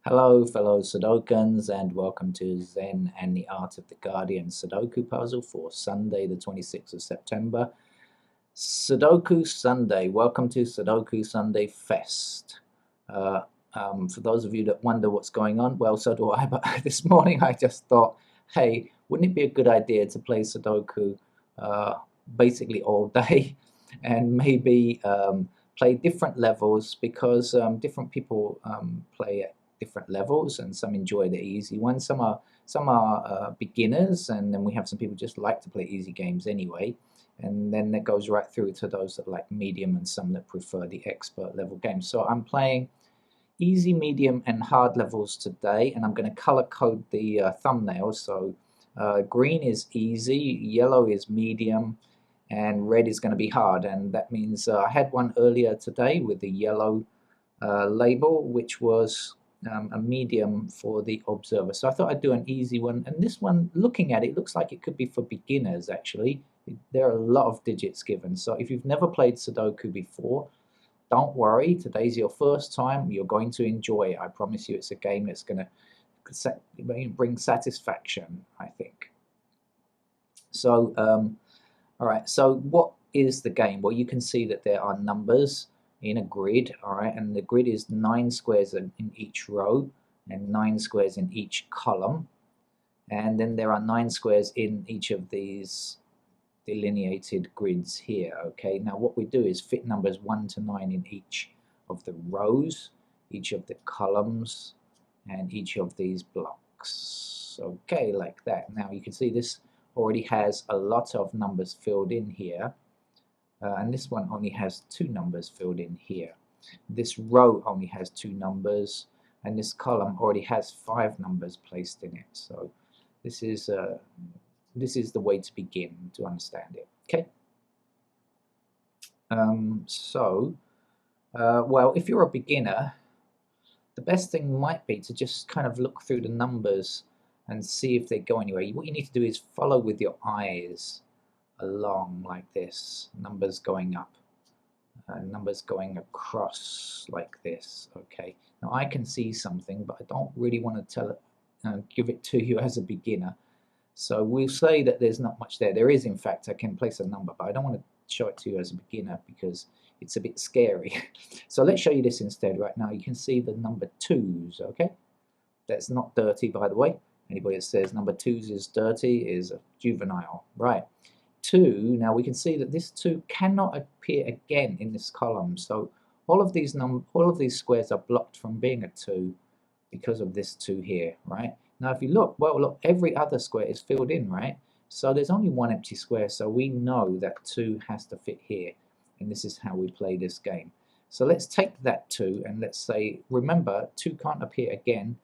Hello, fellow Sudokans, and welcome to Zen and the Art of the Guardian Sudoku puzzle for Sunday, the 26th of September. Sudoku Sunday. Welcome to Sudoku Sunday Fest. For those of you that wonder what's going on, well, so do I, but this morning I just thought, hey, wouldn't it be a good idea to play Sudoku basically all day and maybe play different levels because different people play at different levels, and some enjoy the easy ones. Some are beginners, and then we have some people just like to play easy games anyway. And then that goes right through to those that like medium and some that prefer the expert level games. So I'm playing easy, medium, and hard levels today, and I'm going to color code the thumbnails. So green is easy, yellow is medium, and red is going to be hard. And that means I had one earlier today with the yellow label, which was a medium for the observer. So I thought I'd do an easy one, and this one, looking at it, looks like it could be for beginners actually. There are a lot of digits given, so if you've never played Sudoku before, don't worry, today's your first time, you're going to enjoy it. I promise you it's a game that's going to bring satisfaction, I think. So, all right, so what is the game? Well, you can see that there are numbers in a grid, all right, and the grid is 9 squares in each row and 9 squares in each column, and then there are 9 squares in each of these delineated grids here. Okay, now what we do is fit numbers 1 to 9 in each of the rows, each of the columns, and each of these blocks. Okay, like that. Now you can see this already has a lot of numbers filled in here, and this one only has 2 numbers filled in here. This row only has 2 numbers, and this column already has 5 numbers placed in it. So this is the way to begin to understand it. Okay. Well, if you're a beginner, the best thing might be to just kind of look through the numbers and see if they go anywhere. What you need to do is follow with your eyes along like this, numbers going up, numbers going across like this. Okay, now I can see something, but I don't really want to give it to you as a beginner. So we'll say that there's not much there. There is, in fact, I can place a number, but I don't want to show it to you as a beginner because it's a bit scary. So let's show you this instead. Right now you can see the number 2s, okay? That's not dirty, by the way. Anybody that says number 2s is dirty is a juvenile. Right. 2, now we can see that this 2 cannot appear again in this column. So all of these squares are blocked from being a 2 because of this 2 here, right? Now if you look, well, look, every other square is filled in, right? So there's only one empty square, so we know that 2 has to fit here, and this is how we play this game. So let's take that 2 and let's say, remember, 2 can't appear again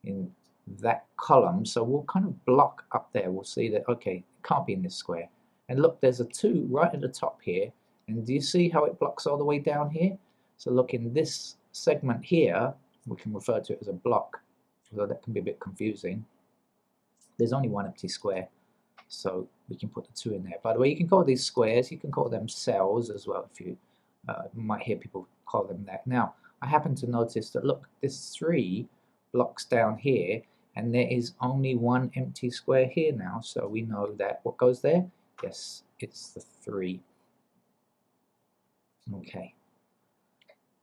in that column, so we'll kind of block up there. We'll see that, okay, it can't be in this square. And look, there's a 2 right at the top here, and do you see how it blocks all the way down here? So look, in this segment here, we can refer to it as a block, although that can be a bit confusing. There's only one empty square, so we can put the 2 in there. By the way, you can call these squares, you can call them cells as well, if you might hear people call them that. Now, I happen to notice that, look, this 3 blocks down here, and there is only one empty square here now, so we know that what goes there? Yes, it's the 3. Okay.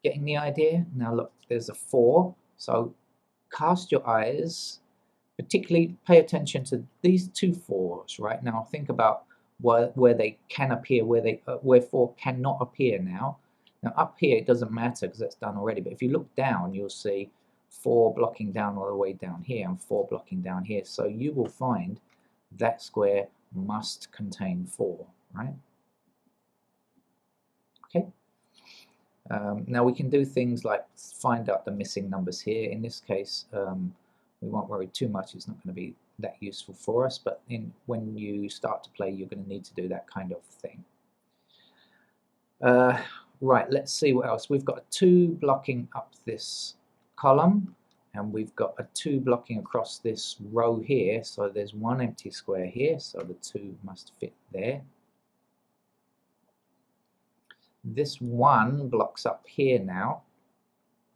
Getting the idea? Now look, there's a 4, so cast your eyes, particularly pay attention to these 2 4s, right? Now think about where they can appear, where 4 cannot appear now. Now up here it doesn't matter because that's done already, but if you look down you'll see 4 blocking down all the way down here and 4 blocking down here, so you will find that square must contain 4, right? Okay. Now we can do things like find out the missing numbers here. In this case, we won't worry too much. It's not going to be that useful for us, but when you start to play, you're going to need to do that kind of thing. Right, let's see what else. We've got a 2 blocking up this column, and we've got a 2 blocking across this row here, so there's one empty square here, so the 2 must fit there. This 1 blocks up here now,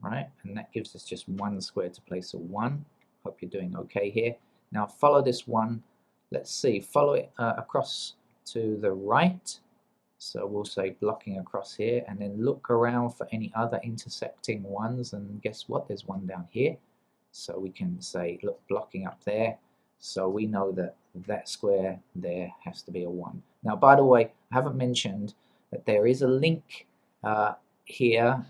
right? And that gives us just one square to place a 1. Hope you're doing okay here. Now follow this one. Let's see, follow it across to the right. So we'll say blocking across here, and then look around for any other intersecting ones, and guess what? There's one down here. So we can say, look, blocking up there. So we know that that square there has to be a 1. Now, by the way, I haven't mentioned that there is a link here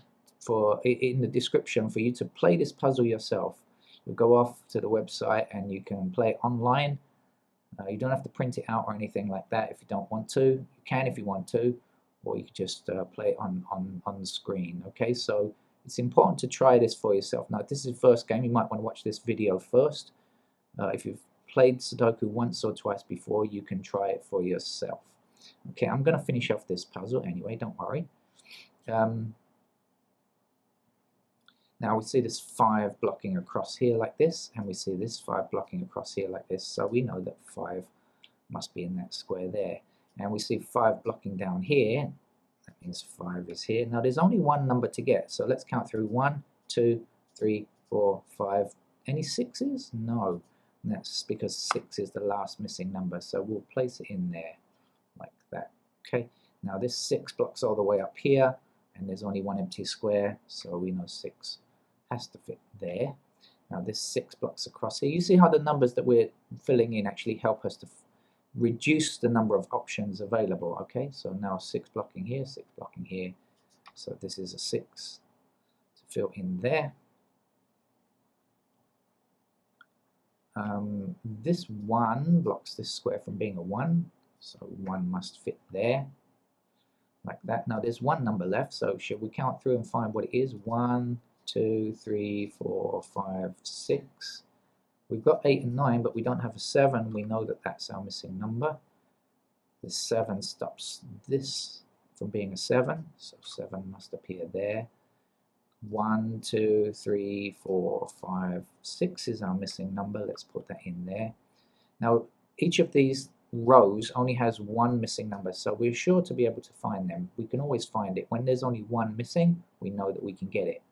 in the description for you to play this puzzle yourself. You go off to the website and you can play it online. You don't have to print it out or anything like that if you don't want to. You can if you want to, or you can just play it on the screen. Okay, so it's important to try this for yourself. Now, if this is the first game, you might want to watch this video first. If you've played Sudoku once or twice before, you can try it for yourself. Okay, I'm going to finish off this puzzle anyway, don't worry. Now we see this 5 blocking across here like this, and we see this 5 blocking across here like this, so we know that 5 must be in that square there. And we see 5 blocking down here, that means 5 is here. Now there's only one number to get, so let's count through 1, 2, 3, 4, 5. Any 6s? No. And that's because 6 is the last missing number, so we'll place it in there like that. Okay, now this 6 blocks all the way up here, and there's only one empty square, so we know 6 has to fit there. Now this 6 blocks across here. You see how the numbers that we're filling in actually help us to reduce the number of options available. Okay, so now 6 blocking here, 6 blocking here. So this is a 6 to fill in there. This 1 blocks this square from being a 1, so 1 must fit there. Like that. Now there's one number left, so should we count through and find what it is? 1, 2, 3, 4, 5, 6. We've got 8 and 9, but we don't have a 7. We know that that's our missing number. The 7 stops this from being a 7, so 7 must appear there. 1, 2, 3, 4, 5, 6 is our missing number. Let's put that in there. Now each of these rows only has one missing number, so we're sure to be able to find them. We can always find it. When there's only one missing, we know that we can get it.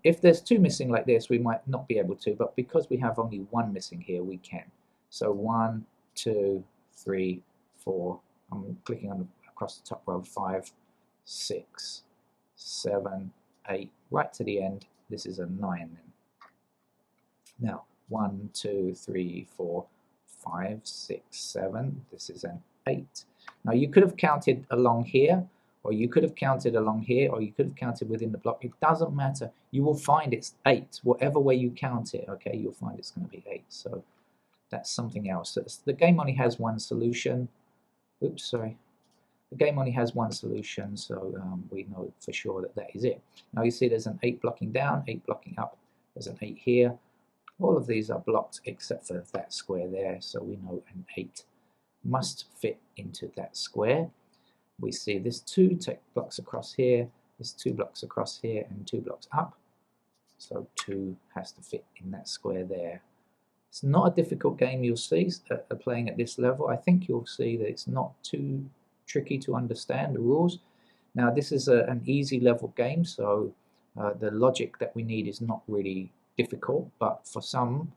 If there's 2 missing like this, we might not be able to, but because we have only 1 missing here, we can. So 1, 2, 3, 4. I'm clicking on across the top row. 5, 6, 7, 8, right to the end. This is a 9 then. Now 1, 2, 3, 4, 5, 6, 7. This is an 8. Now you could have counted along here, or you could have counted along here, or you could have counted within the block. It doesn't matter. You will find it's 8. Whatever way you count it, okay, you'll find it's going to be 8. So that's something else. The game only has one solution. Oops, sorry. The game only has one solution, so we know for sure that that is it. Now you see there's an 8 blocking down, 8 blocking up. There's an 8 here. All of these are blocked except for that square there, so we know an 8 must fit into that square. We see this 2 blocks across here, this 2 blocks across here, and 2 blocks up. So 2 has to fit in that square there. It's not a difficult game, you'll see, playing at this level. I think you'll see that it's not too tricky to understand the rules. Now this is an easy level game, so the logic that we need is not really difficult, but for some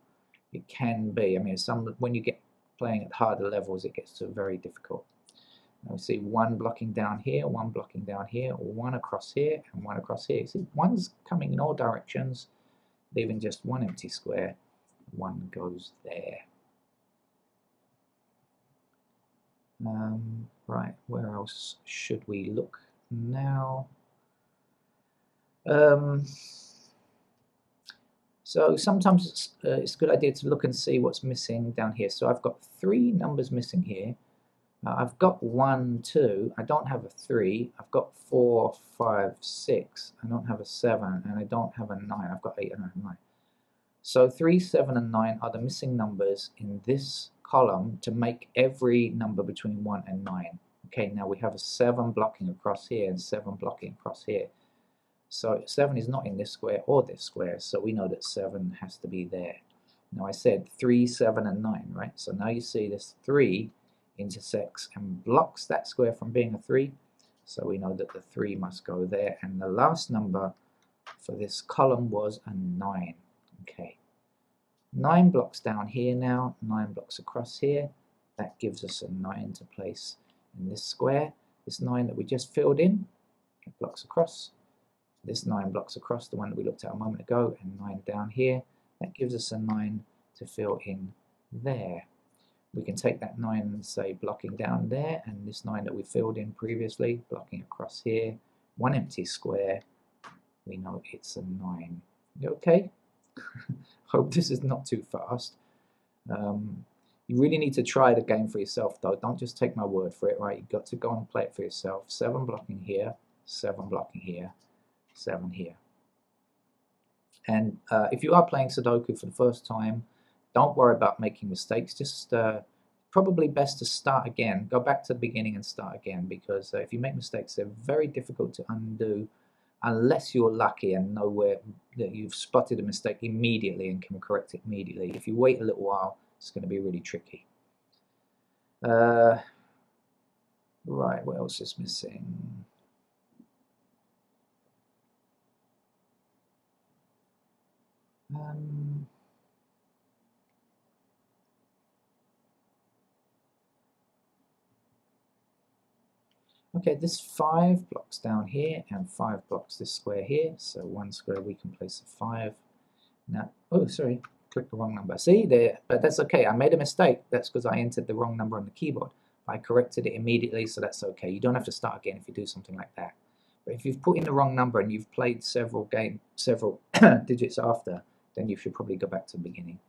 it can be. I mean, when you get playing at harder levels, it gets to very difficult. Now we see 1 blocking down here, 1 blocking down here, 1 across here, and 1 across here. You see, 1's coming in all directions, leaving just 1 empty square. 1 goes there. Right, where else should we look now? So sometimes it's a good idea to look and see what's missing down here. So I've got 3 numbers missing here. I've got 1, 2. I don't have a 3. I've got 4, 5, 6. I don't have a 7, and I don't have a 9. I've got 8 and I have 9. So 3, 7, and 9 are the missing numbers in this column to make every number between 1 and 9. Okay, now we have a 7 blocking across here and 7 blocking across here. So 7 is not in this square or this square, so we know that 7 has to be there. Now I said 3, 7, and 9, right? So now you see this 3 intersects and blocks that square from being a 3, so we know that the 3 must go there, and the last number for this column was a 9. Okay, 9 blocks down here now, 9 blocks across here. That gives us a 9 to place in this square. This 9 that we just filled in, blocks across. This 9 blocks across, the one that we looked at a moment ago, and 9 down here. That gives us a 9 to fill in there. We can take that 9 and say blocking down there, and this 9 that we filled in previously, blocking across here, one empty square, we know it's a 9. Okay? Hope this is not too fast. You really need to try the game for yourself though. Don't just take my word for it, right? You've got to go and play it for yourself. 7 blocking here, 7 blocking here, 7 here. And if you are playing Sudoku for the first time, don't worry about making mistakes. Just probably best to start again. Go back to the beginning and start again, because if you make mistakes, they're very difficult to undo unless you're lucky and know where that you've spotted a mistake immediately and can correct it immediately. If you wait a little while, it's going to be really tricky. Right, what else is missing? Okay, this 5 blocks down here and 5 blocks this square here. So one square we can place a 5. Now, oh, sorry, clicked the wrong number. See there, but that's okay. I made a mistake. That's because I entered the wrong number on the keyboard. I corrected it immediately, so that's okay. You don't have to start again if you do something like that. But if you've put in the wrong number and you've played several digits after, then you should probably go back to the beginning.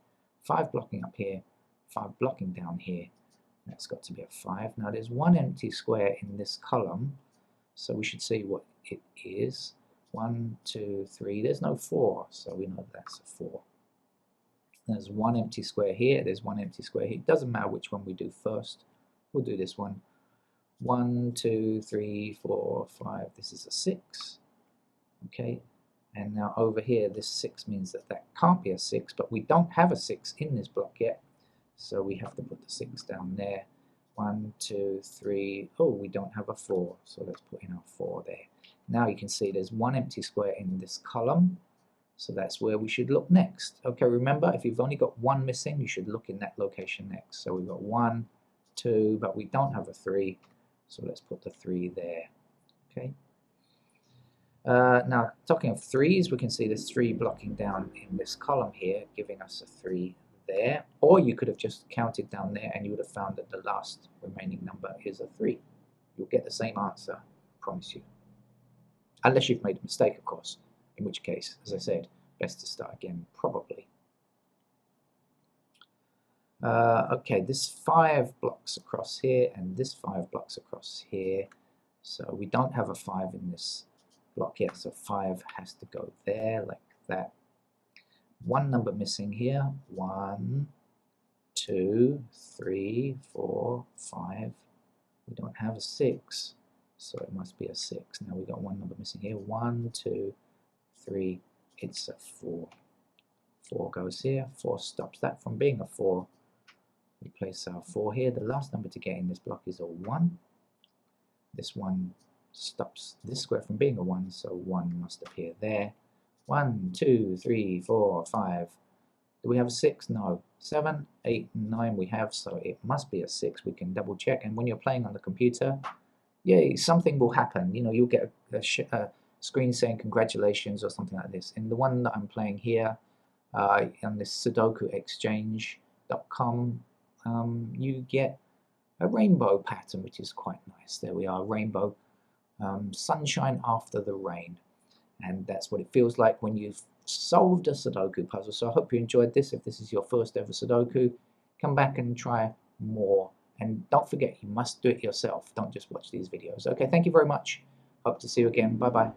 5 blocking up here, 5 blocking down here. That's got to be a 5. Now there's one empty square in this column, so we should see what it is. 1, 2, 3. There's no 4, so we know that's a 4. There's one empty square here. There's one empty square here. It doesn't matter which one we do first. We'll do this one. 1, 2, 3, 4, 5. This is a 6. Okay. And now over here, this 6 means that that can't be a 6, but we don't have a 6 in this block yet. So we have to put the 6 down there. 1, 2, 3. Oh, we don't have a 4. So let's put in our 4 there. Now you can see there's one empty square in this column. So that's where we should look next. Okay, remember, if you've only got 1 missing, you should look in that location next. So we've got 1, 2, but we don't have a 3. So let's put the 3 there. Okay. Now, talking of 3s, we can see there's 3 blocking down in this column here, giving us a 3 there. Or you could have just counted down there and you would have found that the last remaining number is a 3. You'll get the same answer, I promise you. Unless you've made a mistake, of course, in which case, as I said, best to start again, probably. Okay, this 5 blocks across here and this 5 blocks across here. So we don't have a 5 in this block yet, so 5 has to go there like that. One number missing here. 1, 2, 3, 4, 5. We don't have a 6, so it must be a 6. Now we've got one number missing here. 1, 2, 3. It's a 4. 4 goes here. 4 stops that from being a 4. We place our 4 here. The last number to get in this block is a 1. This 1 stops this square from being a 1, so 1 must appear there. 1, 2, 3, 4, 5. Do we have a 6? No. 7, 8, 9 we have, so it must be a 6. We can double check, and when you're playing on the computer, yay, something will happen. You know, you'll get a screen saying congratulations or something like this. In the one that I'm playing here, on this SudokuExchange.com, you get a rainbow pattern, which is quite nice. There we are, rainbow, sunshine after the rain. And that's what it feels like when you've solved a Sudoku puzzle. So I hope you enjoyed this. If this is your first ever Sudoku, come back and try more. And don't forget, you must do it yourself. Don't just watch these videos. Okay, thank you very much. Hope to see you again. Bye-bye.